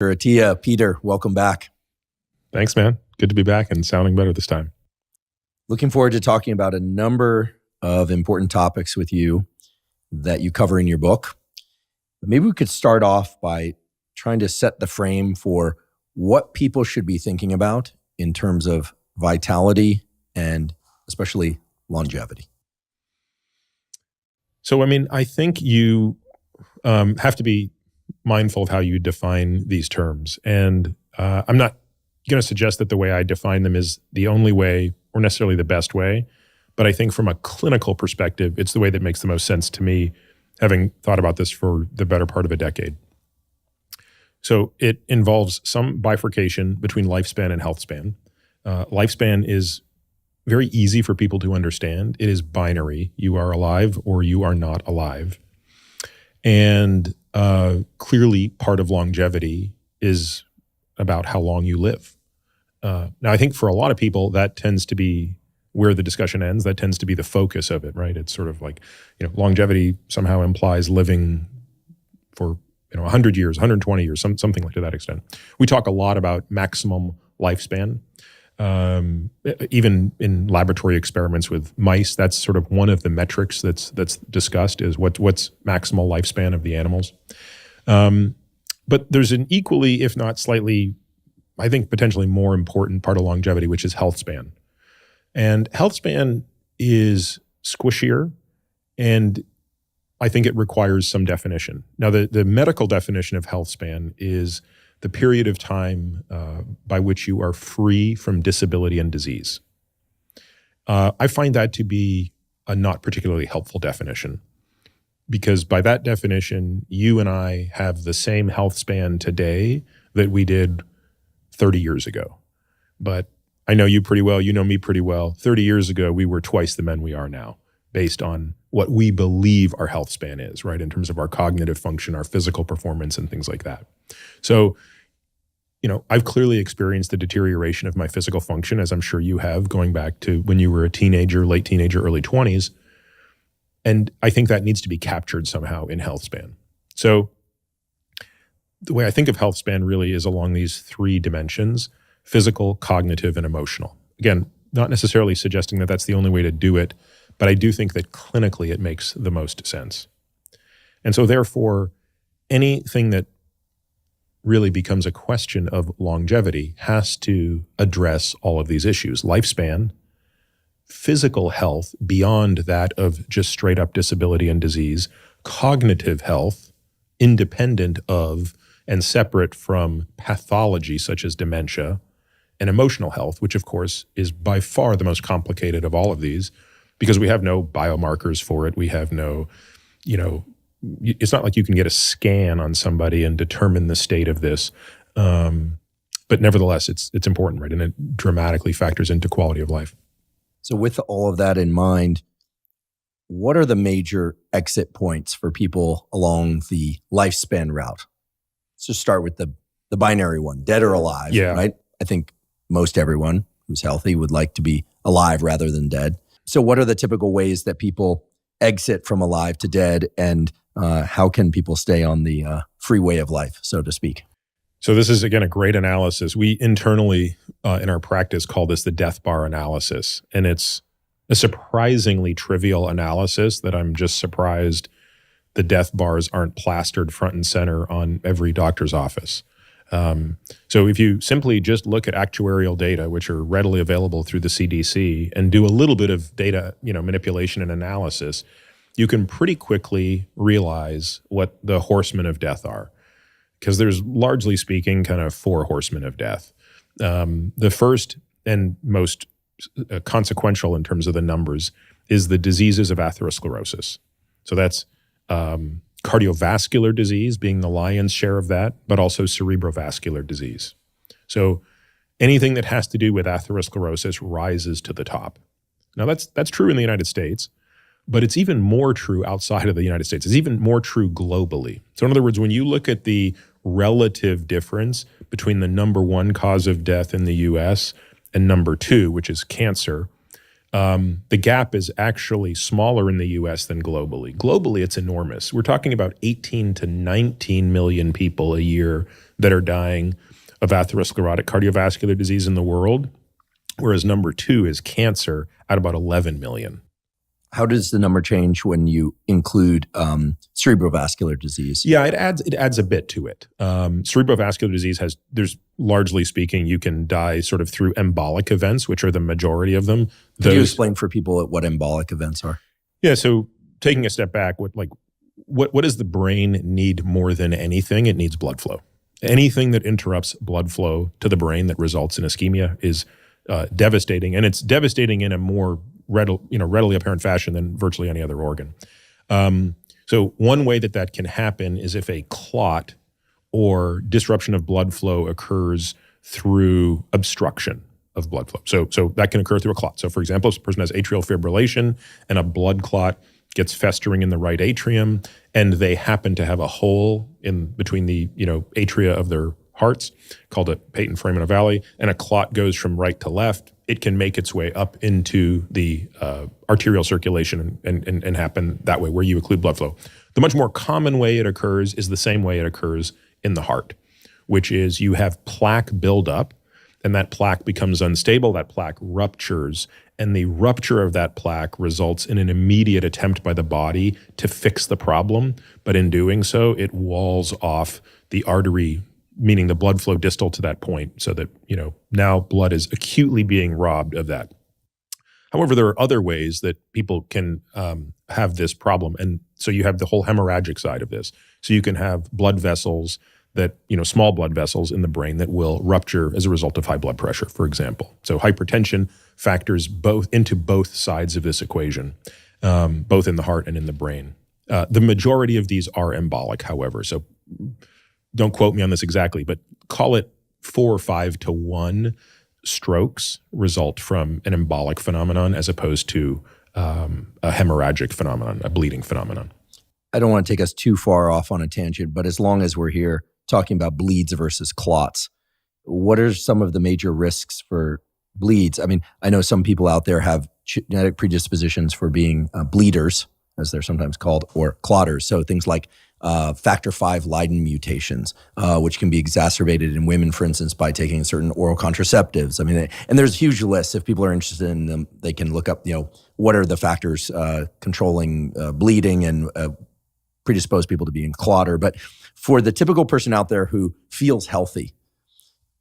Attia, Peter, welcome back. Thanks, man. Good to be back and sounding better this time. Looking forward to talking about a number of important topics with you that you cover in your book. But maybe we could start off by trying to set the frame for what people should be thinking about in terms of vitality and especially longevity. So, I think you have to be mindful of how you define these terms. And I'm not going to suggest that the way I define them is the only way or necessarily the best way. But I think from a clinical perspective, it's the way that makes the most sense to me, having thought about this for the better part of a decade. So it involves some bifurcation between lifespan and healthspan. Lifespan is very easy for people to understand. It is binary. You are alive or you are not alive. And clearly part of longevity is about how long you live. Now, I think for a lot of people, that tends to be where the discussion ends. That tends to be the focus of it, right? It's sort of like, longevity somehow implies living for 100 years, 120 years, something like to that extent. We talk a lot about maximum lifespan. Even in laboratory experiments with mice, that's sort of one of the metrics that's discussed is what's maximal lifespan of the animals. But there's an equally, if not slightly, I think potentially more important part of longevity, which is health span. And health span is squishier, and I think it requires some definition. Now, the medical definition of health span is the period of time by which you are free from disability and disease. I find that to be a not particularly helpful definition, because by that definition, you and I have the same health span today that we did 30 years ago. But I know you pretty well, you know me pretty well. 30 years ago, we were twice the men we are now, based on what we believe our health span is, right? In terms of our cognitive function, our physical performance, and things like that. So, I've clearly experienced the deterioration of my physical function, as I'm sure you have, going back to when you were a teenager, late teenager, early 20s. And I think that needs to be captured somehow in health span. So the way I think of health span really is along these three dimensions: physical, cognitive, and emotional. Again, not necessarily suggesting that that's the only way to do it, but I do think that clinically it makes the most sense. And so therefore, anything that really becomes a question of longevity has to address all of these issues: lifespan, physical health beyond that of just straight up disability and disease, cognitive health, independent of and separate from pathology such as dementia, and emotional health, which of course is by far the most complicated of all of these, because we have no biomarkers for it. We have no, it's not like you can get a scan on somebody and determine the state of this. But nevertheless, it's important, right? And it dramatically factors into quality of life. So with all of that in mind, what are the major exit points for people along the lifespan route? Let's just start with the binary one, dead or alive, right? I think most everyone who's healthy would like to be alive rather than dead. So what are the typical ways that people exit from alive to dead, and how can people stay on the freeway of life, so to speak? So this is, again, a great analysis. We internally in our practice call this the death bar analysis. And it's a surprisingly trivial analysis that I'm just surprised the death bars aren't plastered front and center on every doctor's office. So if you simply just look at actuarial data, which are readily available through the CDC, and do a little bit of data, manipulation and analysis, you can pretty quickly realize what the horsemen of death are. Because there's, largely speaking, kind of four horsemen of death. The first and most consequential in terms of the numbers is the diseases of atherosclerosis. So that's cardiovascular disease being the lion's share of that, but also cerebrovascular disease. So anything that has to do with atherosclerosis rises to the top. Now that's true in the United States, but it's even more true outside of the United States. It's even more true globally. So in other words, when you look at the relative difference between the number one cause of death in the US and number two, which is cancer, The gap is actually smaller in the US than globally. Globally, it's enormous. We're talking about 18 to 19 million people a year that are dying of atherosclerotic cardiovascular disease in the world, whereas number 2 is cancer at about 11 million. How does the number change when you include cerebrovascular disease? Yeah, it adds a bit to it. Cerebrovascular disease there's largely speaking, you can die sort of through embolic events, which are the majority of them. Could you explain for people what embolic events are? Yeah, so taking a step back, what does the brain need more than anything? It needs blood flow. Anything that interrupts blood flow to the brain that results in ischemia is devastating, and it's devastating in a more readily apparent fashion than virtually any other organ. So one way that can happen is if a clot or disruption of blood flow occurs through obstruction of blood flow. So that can occur through a clot. So for example, if a person has atrial fibrillation and a blood clot gets festering in the right atrium, and they happen to have a hole in between the atria of their hearts called a patent foramen ovale, and a clot goes from right to left, it can make its way up into the arterial circulation and happen that way, where you occlude blood flow. The much more common way it occurs is the same way it occurs in the heart, which is you have plaque buildup, and that plaque becomes unstable, that plaque ruptures, and the rupture of that plaque results in an immediate attempt by the body to fix the problem, but in doing so, it walls off the artery, meaning the blood flow distal to that point, so that now blood is acutely being robbed of that. However, there are other ways that people can have this problem, and so you have the whole hemorrhagic side of this. So you can have blood vessels that, small blood vessels in the brain that will rupture as a result of high blood pressure, for example. So hypertension factors into both sides of this equation, both in the heart and in the brain. The majority of these are embolic, however. So don't quote me on this exactly, but call it 4 or 5 to 1 strokes result from an embolic phenomenon as opposed to a hemorrhagic phenomenon, a bleeding phenomenon. I don't want to take us too far off on a tangent, but as long as we're here talking about bleeds versus clots, what are some of the major risks for bleeds? I mean, I know some people out there have genetic predispositions for being bleeders, as they're sometimes called, or clotters. So things like factor V Leiden mutations, which can be exacerbated in women, for instance, by taking certain oral contraceptives. I mean, and there's huge lists. If people are interested in them, they can look up, what are the factors controlling bleeding and predispose people to being clotter. But for the typical person out there who feels healthy,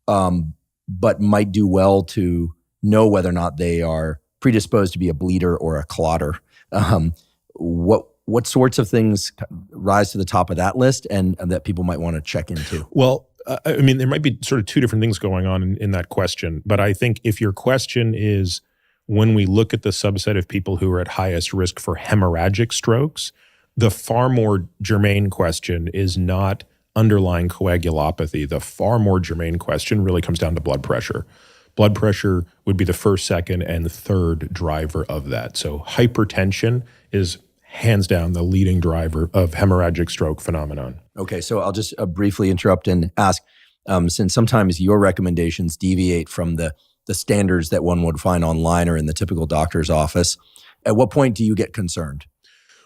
but might do well to know whether or not they are predisposed to be a bleeder or a clotter, what sorts of things rise to the top of that list and that people might want to check into? Well, I mean, there might be sort of two different things going on in that question. But I think if your question is, when we look at the subset of people who are at highest risk for hemorrhagic strokes, the far more germane question is not underlying coagulopathy. The far more germane question really comes down to blood pressure. Blood pressure would be the first, second, and third driver of that. So hypertension is hands down the leading driver of hemorrhagic stroke phenomenon. Okay, so I'll just briefly interrupt and ask, since sometimes your recommendations deviate from the standards that one would find online or in the typical doctor's office, at what point do you get concerned?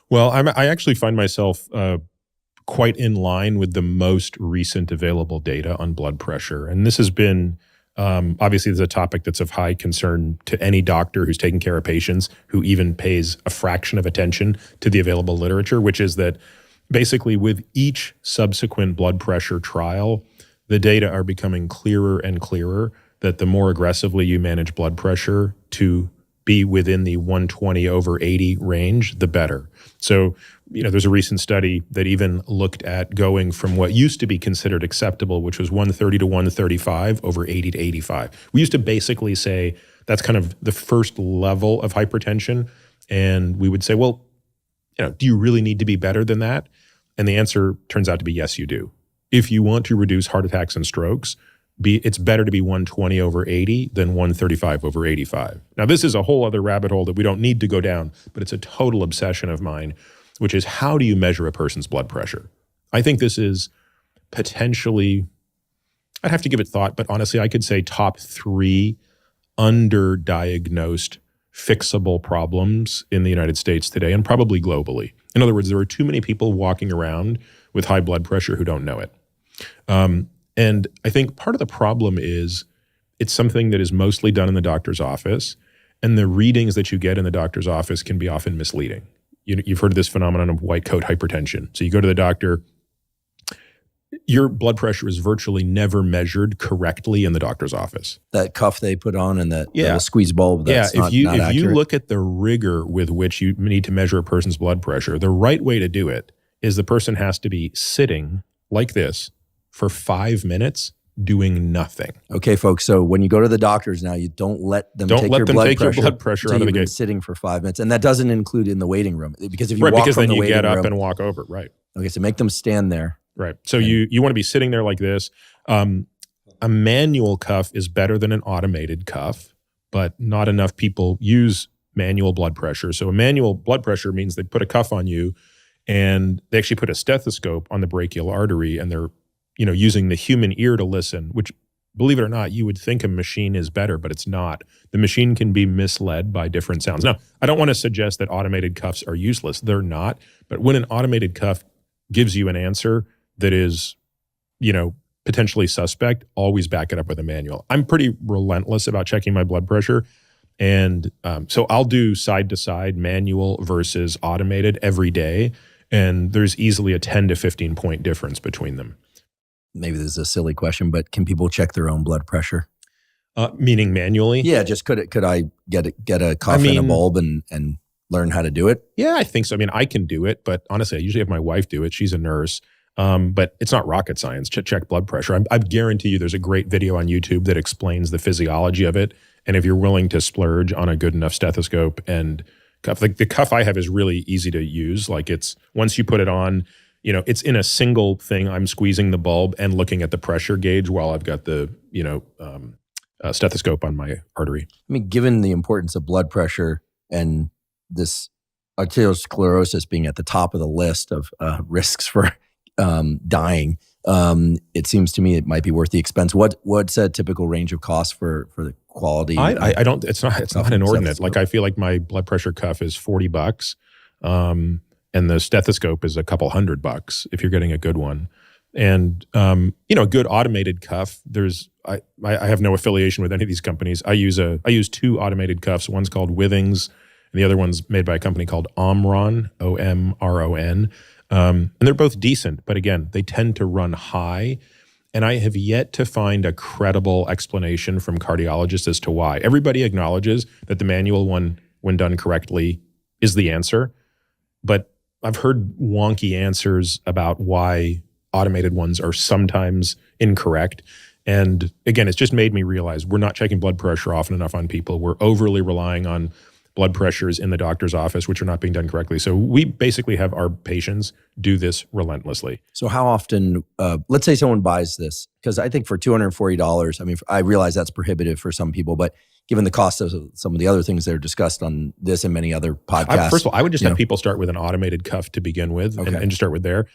Well, I actually find myself quite in line with the most recent available data on blood pressure. And this has been, obviously, there's a topic that's of high concern to any doctor who's taking care of patients, who even pays a fraction of attention to the available literature, which is that basically with each subsequent blood pressure trial, the data are becoming clearer and clearer that the more aggressively you manage blood pressure to be within the 120/80 range, the better. So, there's a recent study that even looked at going from what used to be considered acceptable, which was 130 to 135 over 80 to 85. We used to basically say that's kind of the first level of hypertension. And we would say, well, do you really need to be better than that? And the answer turns out to be yes, you do. If you want to reduce heart attacks and strokes, it's better to be 120/80 than 135/85. Now, this is a whole other rabbit hole that we don't need to go down, but it's a total obsession of mine, which is, how do you measure a person's blood pressure? I think this is potentially, I'd have to give it thought, but honestly, I could say top 3 underdiagnosed fixable problems in the United States today and probably globally. In other words, there are too many people walking around with high blood pressure who don't know it. And I think part of the problem is it's something that is mostly done in the doctor's office, and the readings that you get in the doctor's office can be often misleading. You've heard of this phenomenon of white coat hypertension. So you go to the doctor, your blood pressure is virtually never measured correctly in the doctor's office. That cuff they put on and that little squeeze bulb, that's not if accurate. you look at the rigor with which you need to measure a person's blood pressure, the right way to do it is the person has to be sitting like this for 5 minutes doing nothing. Okay, folks. So when you go to the doctors now, you don't let them take your blood pressure out of the gate. Sitting for 5 minutes, and that doesn't include in the waiting room, because if you walk because from then the you waiting get up room, and walk over. Right. Okay, so make them stand there. Right. So you want to be sitting there like this. A manual cuff is better than an automated cuff, but not enough people use manual blood pressure. So a manual blood pressure means they put a cuff on you, and they actually put a stethoscope on the brachial artery, and they're using the human ear to listen, which, believe it or not, you would think a machine is better, but it's not. The machine can be misled by different sounds. Now, I don't want to suggest that automated cuffs are useless. They're not. But when an automated cuff gives you an answer that is, potentially suspect, always back it up with a manual. I'm pretty relentless about checking my blood pressure. And so I'll do side-to-side manual versus automated every day. And there's easily a 10 to 15 point difference between them. Maybe this is a silly question, but can people check their own blood pressure? Meaning manually? Yeah, just could I get a cuff and a bulb and learn how to do it? Yeah, I think so. I mean, I can do it, but honestly, I usually have my wife do it. She's a nurse. But it's not rocket science to check blood pressure. I guarantee you there's a great video on YouTube that explains the physiology of it. And if you're willing to splurge on a good enough stethoscope and cuff, the cuff I have is really easy to use. Like, it's, once you put it on, it's in a single thing. I'm squeezing the bulb and looking at the pressure gauge while I've got the, stethoscope on my artery. I mean, given the importance of blood pressure and this arteriosclerosis being at the top of the list of risks for dying, it seems to me it might be worth the expense. What's a typical range of cost for the quality? I don't. It's not inordinate. Like, I feel like my blood pressure cuff is $40, and the stethoscope is a couple $100 if you're getting a good one. And a good automated cuff. I have no affiliation with any of these companies. I use two automated cuffs. One's called Withings, and the other one's made by a company called Omron, Omron. And they're both decent, but again, they tend to run high. And I have yet to find a credible explanation from cardiologists as to why. Everybody acknowledges that the manual one, when done correctly, is the answer. But I've heard wonky answers about why automated ones are sometimes incorrect. And again, it's just made me realize we're not checking blood pressure often enough on people. We're overly relying on blood pressures in the doctor's office, which are not being done correctly. So we basically have our patients do this relentlessly. So how often, let's say someone buys this, because I think for $240, I mean, I realize that's prohibitive for some people, but given the cost of some of the other things that are discussed on this and many other podcasts. First of all, I would just have people start with an automated cuff to begin with, and just start with there.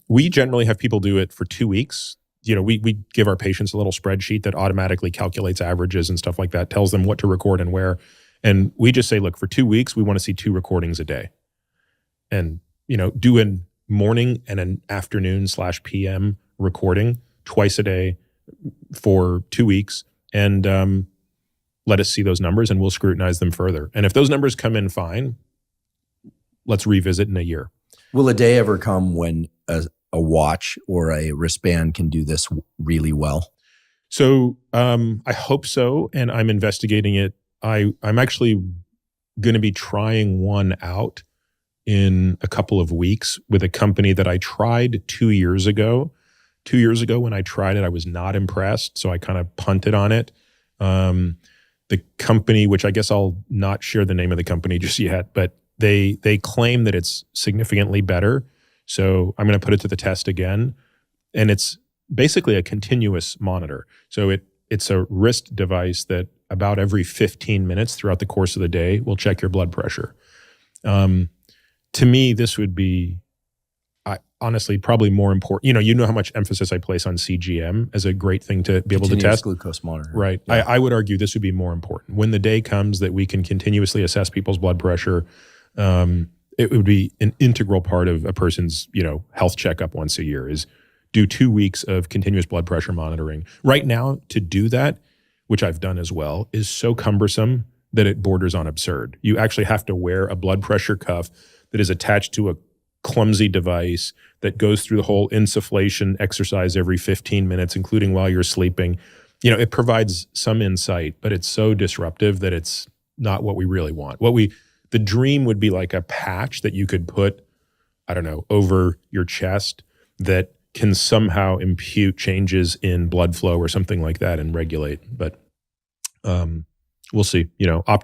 We generally have people do it for 2 weeks. We give our patients a little spreadsheet that automatically calculates averages and stuff like that, tells them what to record and where. And we just say, look, for 2 weeks, we want to see 2 recordings a day. And, do a morning and an afternoon/PM recording twice a day for 2 weeks. And let us see those numbers, and we'll scrutinize them further. And if those numbers come in fine, let's revisit in a year. Will a day ever come when a watch or a wristband can do this really well? So I hope so, and I'm investigating it. I'm actually going to be trying one out in a couple of weeks with a company that I tried 2 years ago. 2 years ago when I tried it, I was not impressed, so I kind of punted on it. The company, which I guess I'll not share the name of the company just yet, but they claim that it's significantly better. So I'm going to put it to the test again. And it's basically a continuous monitor. So it's a wrist device that about every 15 minutes throughout the course of the day will check your blood pressure. To me, this would be, honestly probably more important. You know how much emphasis I place on CGM as a great thing to be able to test. Glucose monitor. Right. Yeah. I would argue this would be more important. When the day comes that we can continuously assess people's blood pressure, it would be an integral part of a person's, health checkup once a year is do 2 weeks of continuous blood pressure monitoring. Right now, to do that, which I've done as well, is so cumbersome that it borders on absurd. You actually have to wear a blood pressure cuff that is attached to a clumsy device that goes through the whole insufflation exercise every 15 minutes, including while you're sleeping. It provides some insight, but it's so disruptive that it's not what we really want. The dream would be like a patch that you could put, I don't know, over your chest that can somehow impute changes in blood flow or something like that and regulate. But we'll see.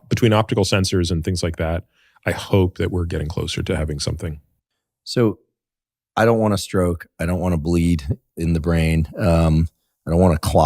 Between optical sensors and things like that, I hope that we're getting closer to having something. So I don't want to stroke. I don't want to bleed in the brain. I don't want to clot.